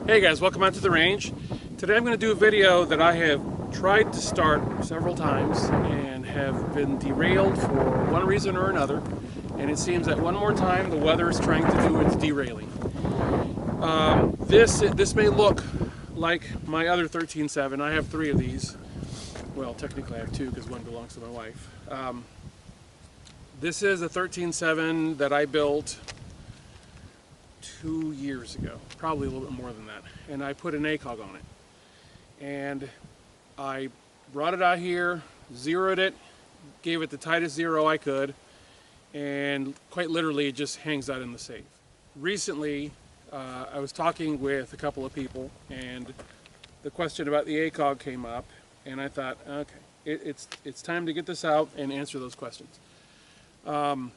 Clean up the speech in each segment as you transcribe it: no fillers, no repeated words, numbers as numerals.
Hey guys, welcome out to the range. Today I'm going to do a video that I have tried to start several times and have been derailed for one reason or another, and it seems that one more time the weather is trying to do its derailing. This may look like my other 13.7. I have 3 of these. Well, technically I have 2 because one belongs to my wife. This is a 13.7 that I built 2 years ago, probably a little bit more than that, and I put an ACOG on it, and I brought it out here, zeroed it, gave it the tightest zero I could, and quite literally it just hangs out in the safe. Recently I was talking with a couple of people and the question about the ACOG came up, and I thought, okay, it's time to get this out and answer those questions. I've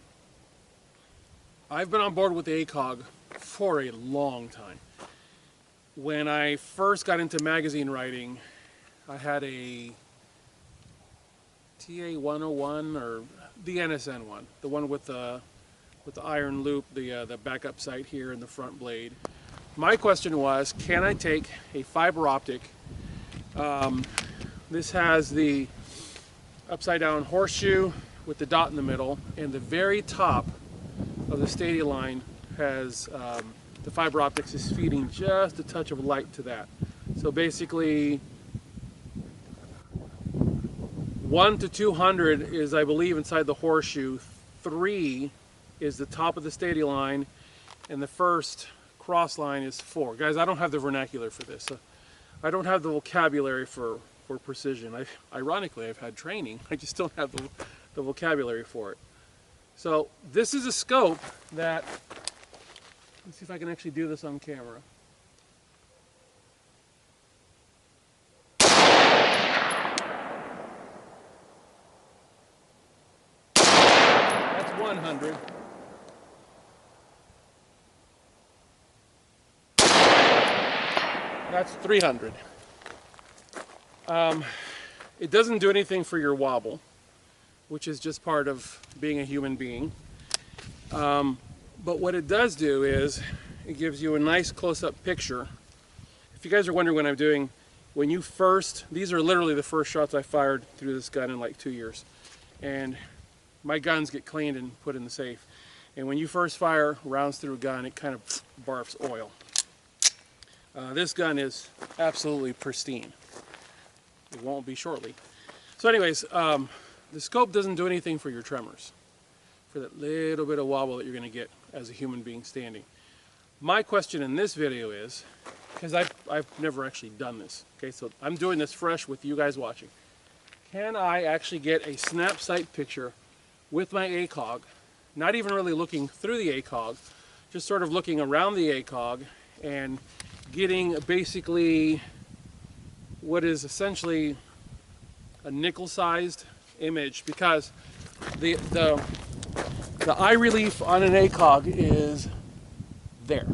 been on board with the ACOG for a long time. When I first got into magazine writing, I had a TA-101 or the NSN one, the one with the iron loop, the backup sight here in the front blade. My question was, can I take a fiber optic? This has the upside down horseshoe with the dot in the middle, and the very top of the stadia line has the fiber optics is feeding just a touch of light to that. So basically 1 to 200 is, I believe, inside the horseshoe. 3 is the top of the stadia line, and the first cross line is 4. Guys, I don't have the vernacular for this. I don't have the vocabulary for precision. Ironically, I've had training. I just don't have the vocabulary for it. So this is a scope that, let's see if I can actually do this on camera. That's 100. That's 300. It doesn't do anything for your wobble, which is just part of being a human being. But what it does do is it gives you a nice close-up picture. If you guys are wondering what I'm doing, these are literally the first shots I fired through this gun in like 2 years. And my guns get cleaned and put in the safe. And when you first fire rounds through a gun, it kind of barfs oil. This gun is absolutely pristine. It won't be shortly. So anyways, the scope doesn't do anything for your tremors, for that little bit of wobble that you're going to get as a human being standing. My question in this video is, because I've never actually done this, okay, so I'm doing this fresh with you guys watching. Can I actually get a snap sight picture with my ACOG, not even really looking through the ACOG, just sort of looking around the ACOG and getting basically what is essentially a nickel-sized image, because the eye relief on an ACOG is there,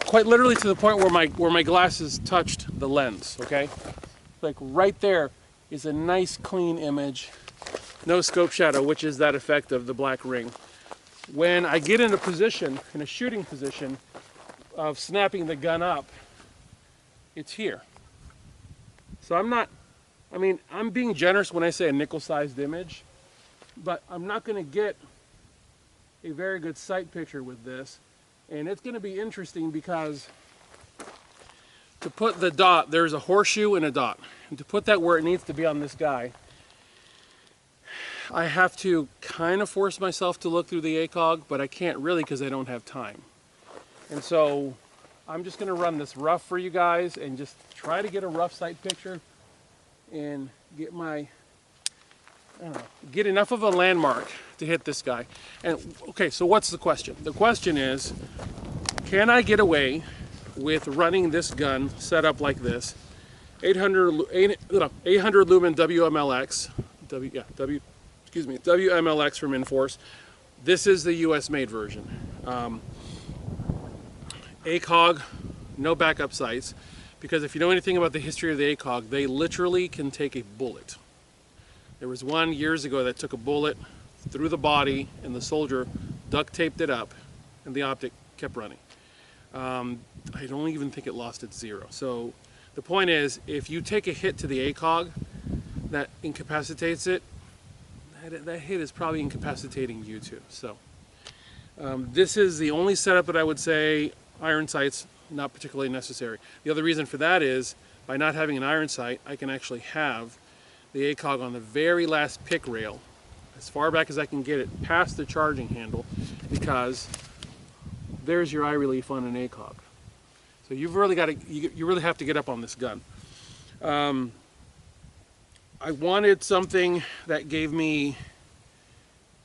quite literally to the point where my glasses touched the lens. Okay, like right there is a nice clean image, no scope shadow, which is that effect of the black ring. When I get in a shooting position of snapping the gun up, it's here. So I'm being generous when I say a nickel-sized image, but I'm not going to get a very good sight picture with this. And it's going to be interesting because to put the dot, there's a horseshoe and a dot. And to put that where it needs to be on this guy, I have to kind of force myself to look through the ACOG, but I can't really because I don't have time. And so I'm just going to run this rough for you guys and just try to get a rough sight picture and get get enough of a landmark to hit this guy. And okay, so what's the question? The question is, can I get away with running this gun set up like this? 800 lumen WMLX, WMLX from Inforce. This is the US made version. ACOG, no backup sights. Because if you know anything about the history of the ACOG, they literally can take a bullet. There was one years ago that took a bullet through the body and the soldier duct taped it up and the optic kept running. I don't even think it lost its zero. So the point is, if you take a hit to the ACOG that incapacitates it, that hit is probably incapacitating you too. So this is the only setup that I would say iron sights not particularly necessary. The other reason for that is by not having an iron sight, I can actually have the ACOG on the very last pick rail, as far back as I can get it past the charging handle, because there's your eye relief on an ACOG. So you've really got to, you really have to get up on this gun. I wanted something that gave me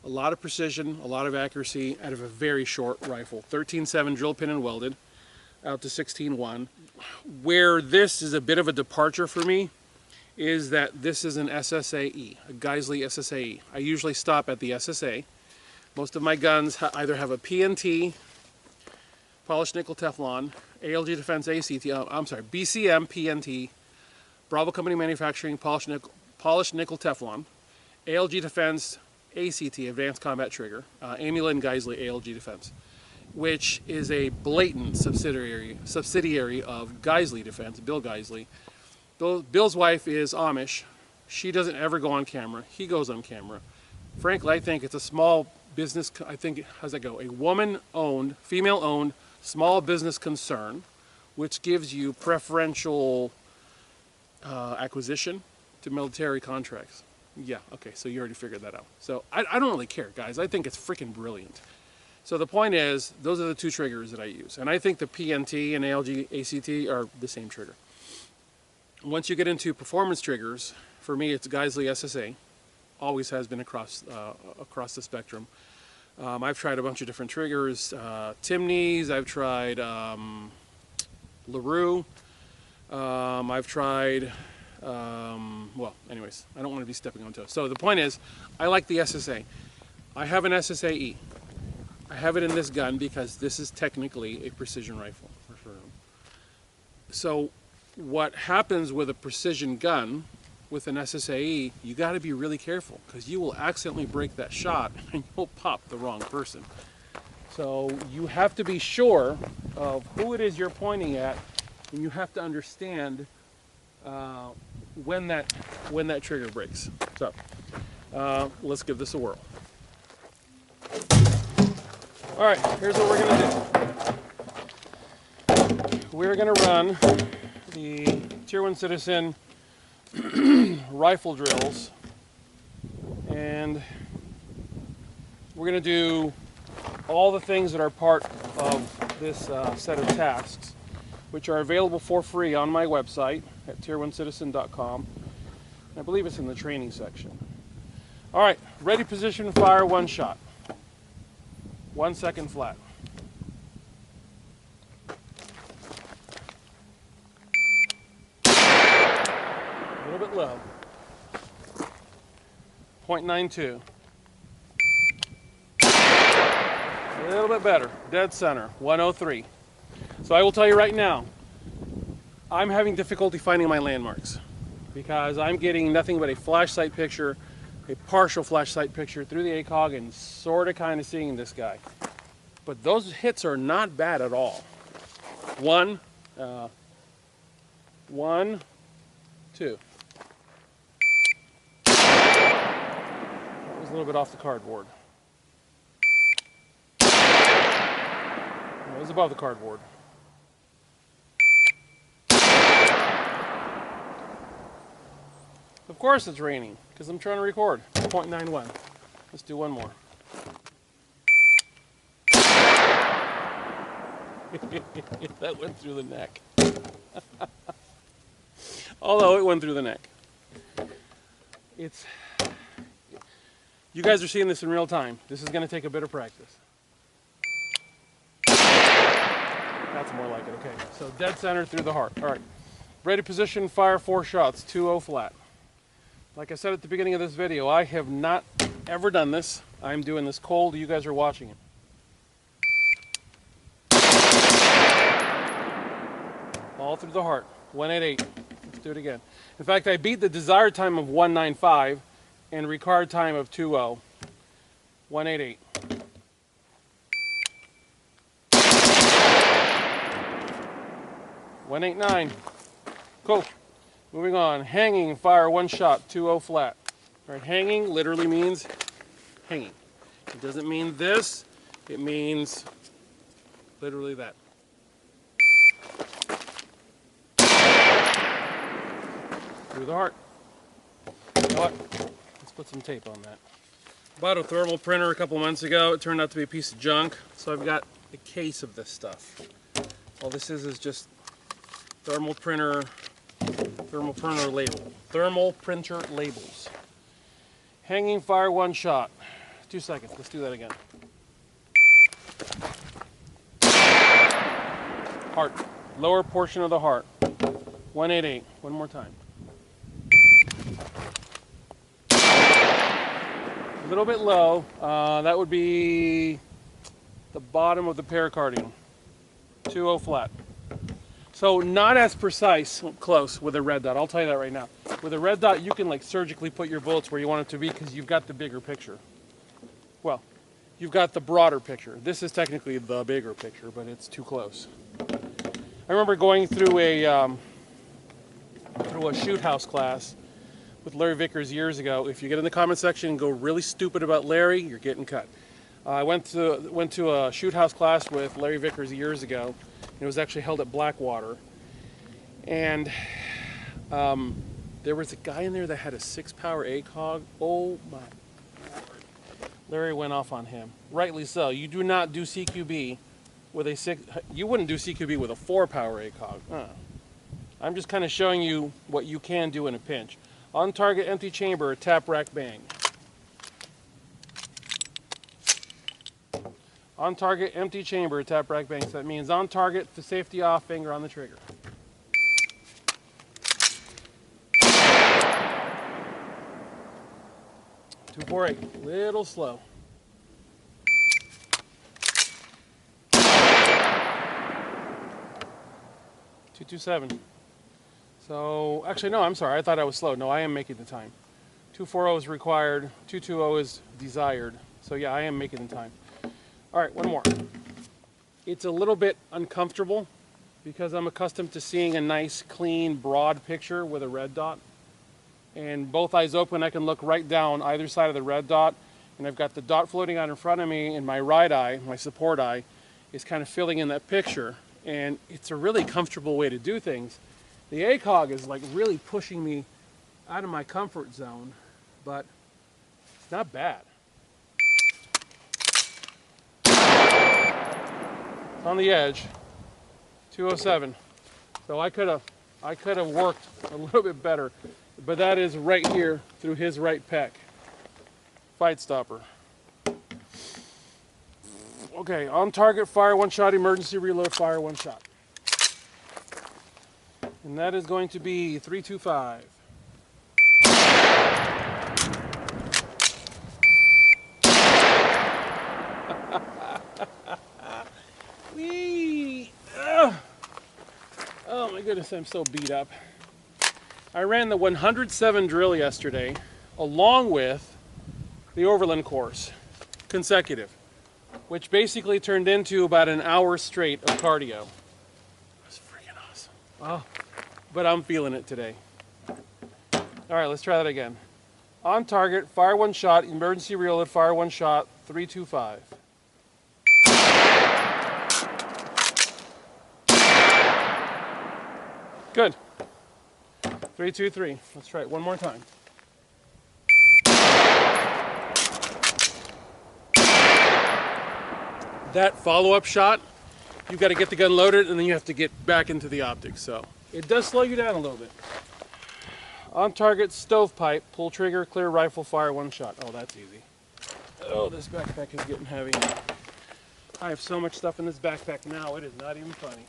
a lot of precision, a lot of accuracy out of a very short rifle. 13.7 drill pin and welded out to 16.1. Where this is a bit of a departure for me is that this is an SSAE, a Geisley SSAE. I usually stop at the SSA. Most of my guns either have a PNT, polished nickel Teflon, ALG Defense ACT, BCM PNT, Bravo Company Manufacturing, polished nickel Teflon, ALG Defense ACT, Advanced Combat Trigger, Amulin Geisley ALG Defense, which is a blatant subsidiary of Geisley Defense, Bill Geisley. Bill's wife is Amish. She doesn't ever go on camera. He goes on camera. Frankly, I think it's a small business, I think, how's that go? A woman-owned, female-owned, small business concern, which gives you preferential acquisition to military contracts. Yeah, okay, so you already figured that out. So I don't really care, guys. I think it's freaking brilliant. So the point is, those are the two triggers that I use. And I think the PNT and ALG ACT are the same trigger. Once you get into performance triggers, for me it's Geisley SSA. Always has been across the spectrum. I've tried a bunch of different triggers. Timneys, I've tried LaRue. I've tried, well, anyways, I don't want to be stepping on toes. So the point is, I like the SSA. I have an SSAE. I have it in this gun because this is technically a precision rifle. So what happens with a precision gun with an SSAE, you got to be really careful because you will accidentally break that shot and you'll pop the wrong person. So you have to be sure of who it is you're pointing at, and you have to understand when that trigger breaks. So let's give this a whirl. All right, here's what we're gonna do. We're gonna run the Tier 1 Citizen rifle drills, and we're going to do all the things that are part of this set of tasks, which are available for free on my website at tier1citizen.com. I believe it's in the training section. All right, ready, position, fire, one shot. 1 second flat. A little bit low. 0.92. A little bit better. Dead center. 103. So I will tell you right now, I'm having difficulty finding my landmarks because I'm getting nothing but a flash sight picture, a partial flash sight picture through the ACOG, and sort of kind of seeing this guy. But those hits are not bad at all. One, two. That was a little bit off the cardboard. It was above the cardboard. Of course it's raining, because I'm trying to record. 0.91. Let's do one more. That went through the neck. Although it went through the neck. You guys are seeing this in real time. This is going to take a bit of practice. That's more like it. Okay, so dead center through the heart. All right, ready, position, fire, 4 shots, 2-0 flat. Like I said at the beginning of this video, I have not ever done this. I'm doing this cold. You guys are watching it. All through the heart. 188. Let's do it again. In fact, I beat the desired time of 195 and required time of 2-0. 188. 189. Cool. Moving on. Hanging, fire, one shot, 2-0 flat. All right, hanging literally means hanging. It doesn't mean this. It means literally that. Through the heart. You know what? Let's put some tape on that. Bought a thermal printer a couple months ago. It turned out to be a piece of junk. So I've got a case of this stuff. All this is just thermal printer label. Thermal printer labels. Hanging fire, one shot. 2 seconds. Let's do that again. Heart. Lower portion of the heart. 188. One more time. A little bit low. That would be the bottom of the pericardium. 2-0 flat. So not as precise, close with a red dot. I'll tell you that right now. With a red dot, you can like surgically put your bullets where you want it to be because you've got the bigger picture. Well, you've got the broader picture. This is technically the bigger picture, but it's too close. I remember going through a shoot house class with Larry Vickers years ago. If you get in the comment section and go really stupid about Larry, you're getting cut. I went to a shoot house class with Larry Vickers years ago. It was actually held at Blackwater, and there was a guy in there that had a 6-power ACOG. Oh my Lord! Larry went off on him, rightly so. You do not do CQB with a 6. You wouldn't do CQB with a 4-power ACOG. I'm just kind of showing you what you can do in a pinch. On target, empty chamber, tap, rack, bang. On target, empty chamber, tap, rack, bang. So that means on target, the safety off, finger on the trigger. .248, little slow. .227. So, actually no, I'm sorry, I thought I was slow. No, I am making the time. 240 is required, 220 is desired. So yeah, I am making the time. All right, one more. It's a little bit uncomfortable because I'm accustomed to seeing a nice, clean, broad picture with a red dot. And both eyes open, I can look right down either side of the red dot. And I've got the dot floating out in front of me, and my right eye, my support eye, is kind of filling in that picture. And it's a really comfortable way to do things. The ACOG is like really pushing me out of my comfort zone, but it's not bad. It's on the edge, 207. So I could have worked a little bit better, but that is right here through his right pec. Fight stopper. Okay, on target, fire, one shot, emergency reload, fire, one shot. And that is going to be 325. Whee! Oh my goodness, I'm so beat up. I ran the 107 drill yesterday along with the Overland course, consecutive, which basically turned into about an hour straight of cardio. It was freaking awesome. Oh, but I'm feeling it today. All right, let's try that again. On target, fire one shot, emergency reload, fire one shot, 325. Good. 323. Let's try it one more time. That follow-up shot, you've got to get the gun loaded and then you have to get back into the optics. So it does slow you down a little bit. On target, stovepipe, pull trigger, clear rifle, fire one shot. Oh, that's easy. Oh, this backpack is getting heavy. I have so much stuff in this backpack now, it is not even funny.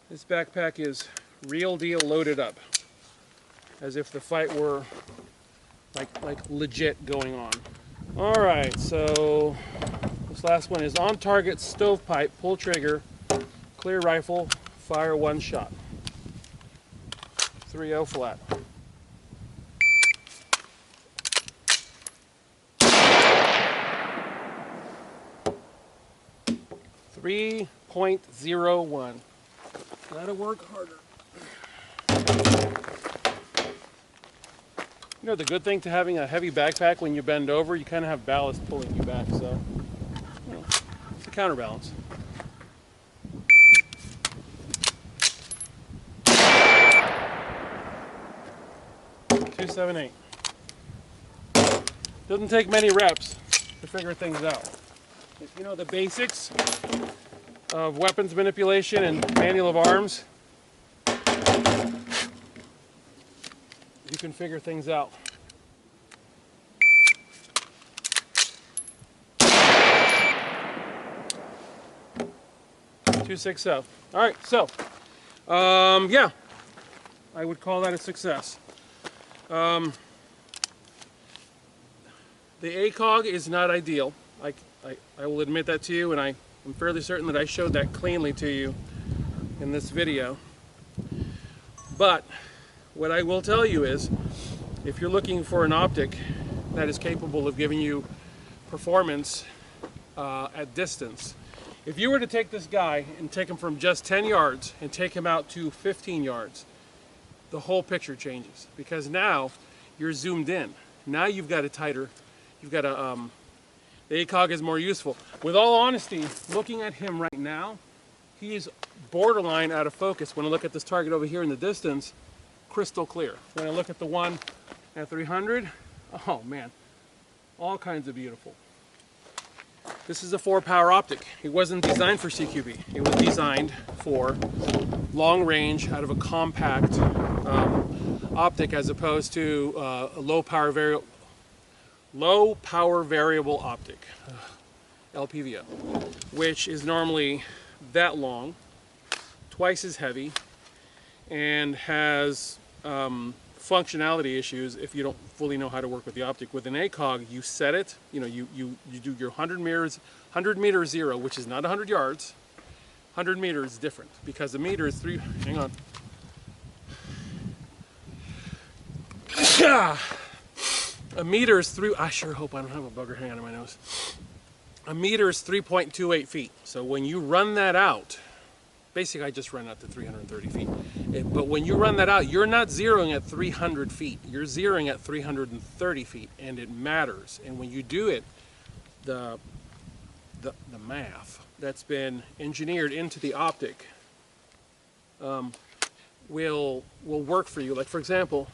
This backpack is real deal loaded up, as if the fight were like legit going on. All right, so this last one is on target, stovepipe, pull trigger, clear rifle, fire one shot. 3-0 flat. .01. Gotta work harder. You know, the good thing to having a heavy backpack, when you bend over, you kind of have ballast pulling you back, so you know, it's a counterbalance. .278. Doesn't take many reps to figure things out. If you know the basics of weapons manipulation and manual of arms, you can figure things out. .260. All right, so yeah, I would call that a success. The ACOG is not ideal. I will admit that to you, and I'm fairly certain that I showed that cleanly to you in this video. But what I will tell you is, if you're looking for an optic that is capable of giving you performance at distance, if you were to take this guy and take him from just 10 yards and take him out to 15 yards, the whole picture changes, because now you're zoomed in. Now you've got a tighter, you've got a, the ACOG is more useful. With all honesty, looking at him right now, he is borderline out of focus. When I look at this target over here in the distance, crystal clear. When I look at the one at 300, oh man, all kinds of beautiful. This is a 4-power optic. It wasn't designed for CQB. It was designed for long range out of a compact optic, as opposed to a low power variable optic, LPVO, which is normally that long, twice as heavy, and has functionality issues if you don't fully know how to work with the optic. With an ACOG, you set it, you know, you do your 100 meter zero, which is not 100 yards. 100 meters is different, because a meter is hang on. A meter is I sure hope I don't have a bugger hanging on my nose. A meter is 3.28 feet. So when you run that out, basically I just run out to 330 feet. But when you run that out, you're not zeroing at 300 feet. You're zeroing at 330 feet, and it matters. And when you do it, the math that's been engineered into the optic will work for you. Like, for example,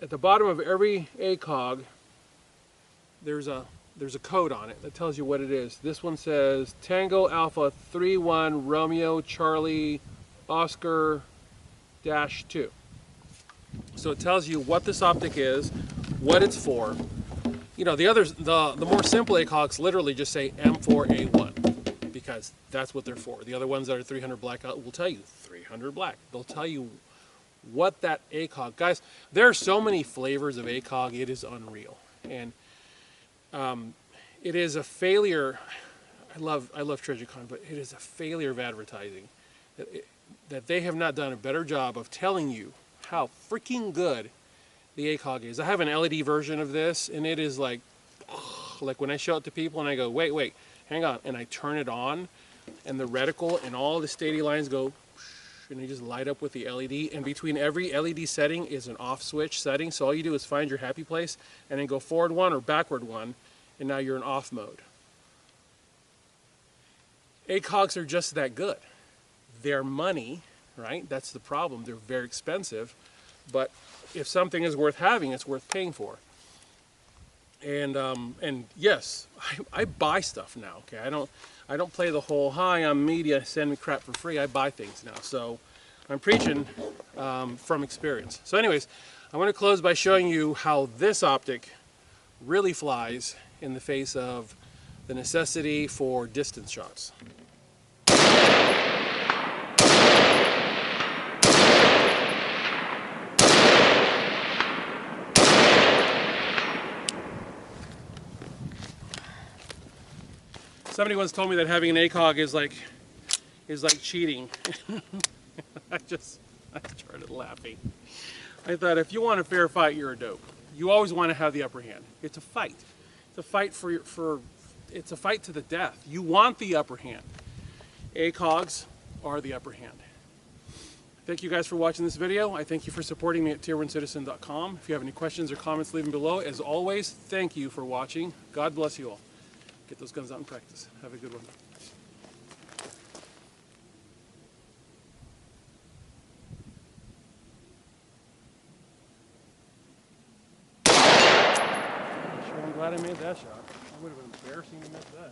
at the bottom of every ACOG, there's a code on it that tells you what it is. This one says Tango Alpha 31 Romeo Charlie Oscar -2. So it tells you what this optic is, what it's for. You know, the others, the more simple ACOGs literally just say M4A1, because that's what they're for. The other ones that are 300 black will tell you 300 black. They'll tell you what that ACOG, guys, there are so many flavors of ACOG, it is unreal. And it is a failure. I love TreasureCon, but it is a failure of advertising, that they have not done a better job of telling you how freaking good the ACOG is. I have an LED version of this, and it is like when I show it to people and I go, wait, hang on, and I turn it on, and the reticle and all the steady lines go, and they just light up with the LED, and between every LED setting is an off switch setting, so all you do is find your happy place and then go forward one or backward one, and now you're in off mode. ACOGs are just that good. They're money, right? That's the problem. They're very expensive, but if something is worth having, it's worth paying for. And yes, I buy stuff now. Okay, I don't play the whole "hi, I'm media, send me crap for free." I buy things now, so I'm preaching from experience. So, anyways, I want to close by showing you how this optic really flies in the face of the necessity for distance shots. Somebody once told me that having an ACOG is like cheating. I started laughing. I thought, if you want a fair fight, you're a dope. You always want to have the upper hand. It's a fight. It's a fight it's a fight to the death. You want the upper hand. ACOGs are the upper hand. Thank you guys for watching this video. I thank you for supporting me at Tier1Citizen.com. If you have any questions or comments, leave them below. As always, thank you for watching. God bless you all. Get those guns out in practice. Have a good one. I'm glad I made that shot. It would have been embarrassing to miss that.